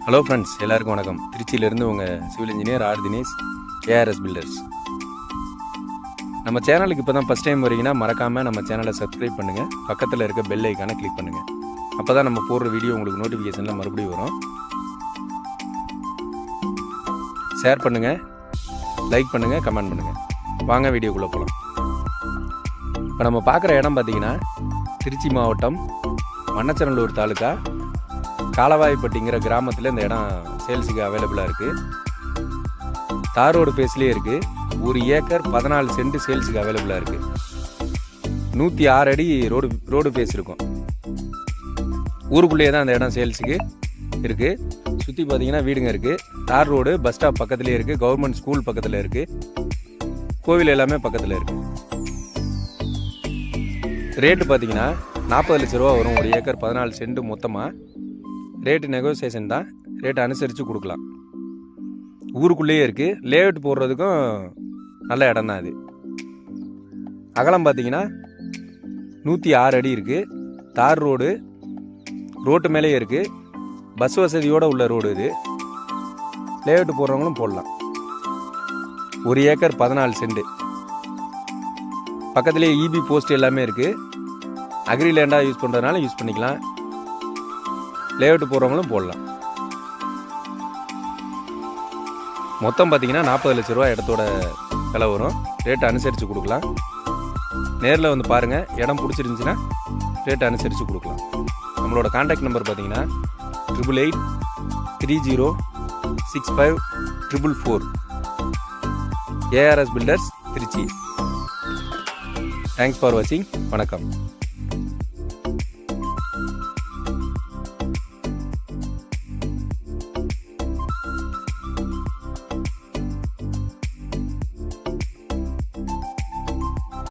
Hello friends, எல்லாருக்கும் வணக்கம். திருச்சியிலேருந்து உங்கள் civil engineer R Dinesh, ARS builders. நம்ம சேனலுக்கு இப்போ தான் ஃபஸ்ட் டைம் வரீங்கன்னா மறக்காமல் நம்ம சேனலை சப்ஸ்கிரைப் பண்ணுங்கள். பக்கத்தில் இருக்க பெல் ஐக்கானை கிளிக் பண்ணுங்கள். அப்போ தான் நம்ம போடுற வீடியோ உங்களுக்கு நோட்டிஃபிகேஷனில் மறுபடியும் வரும். ஷேர் பண்ணுங்கள், லைக் பண்ணுங்கள், கமெண்ட் பண்ணுங்கள். வாங்க வீடியோக்குள்ளே போகலாம். இப்போ நம்ம பார்க்குற இடம் பார்த்திங்கன்னா திருச்சி மாவட்டம் மண்ணச்சநல்லூர் தாலுக்கா காலவாய்ப்பட்டிங்கிற கிராமத்தில் இந்த இடம் சேல்ஸுக்கு அவைலபிளாக இருக்குது. தார் ரோடு பேஸ்லேயே இருக்குது. 1 ஏக்கர் 14 சென்ட் சேல்ஸுக்கு அவைலபிளாக இருக்குது. 106 அடி ரோடு பேஸ் இருக்கும். ஊருக்குள்ளேயே தான் அந்த இடம் சேல்ஸுக்கு இருக்குது. சுற்றி பார்த்தீங்கன்னா வீடுங்க இருக்குது. தார் ரோடு பஸ் ஸ்டாப் பக்கத்துலேயே இருக்குது. கவர்மெண்ட் ஸ்கூல் பக்கத்தில் இருக்குது. கோவில் எல்லாமே பக்கத்தில் இருக்குது. ரேட்டு பார்த்தீங்கன்னா 40 லட்ச ரூபா வரும். 1 ஏக்கர் 14 சென்ட் மொத்தமாக. ரேட்டு நெகோசியேஷன் தான். ரேட்டு அனுசரித்து கொடுக்கலாம். ஊருக்குள்ளேயே இருக்குது. லேஅவுட் போடுறதுக்கும் நல்ல இடம் தான் அது. அகலம் பார்த்தீங்கன்னா 106 அடி இருக்குது. தார் ரோட்டு மேலேயே இருக்குது. பஸ் வசதியோடு உள்ள ரோடு இது. லேஅவுட் போடுறவங்களும் போடலாம். 1 ஏக்கர் 14 சென்ட். பக்கத்துலேயே இபி போஸ்ட் எல்லாமே இருக்குது. அக்ரி லேண்டாக யூஸ் பண்ணுறதுனால யூஸ் பண்ணிக்கலாம். லேஅவுட் போடுறவங்களும் போடலாம். மொத்தம் பார்த்தீங்கன்னா 40 லட்ச ரூபா இடத்தோட விலை வரும். ரேட்டு அனுசரித்து கொடுக்கலாம். நேரில் வந்து பாருங்கள். இடம் பிடிச்சிருந்துச்சின்னா ரேட்டு அனுசரித்து கொடுக்கலாம். நம்மளோட கான்டாக்ட் நம்பர் பார்த்தீங்கன்னா 88806544. ARS builders Trichy. Thanks for வாட்சிங். வணக்கம்.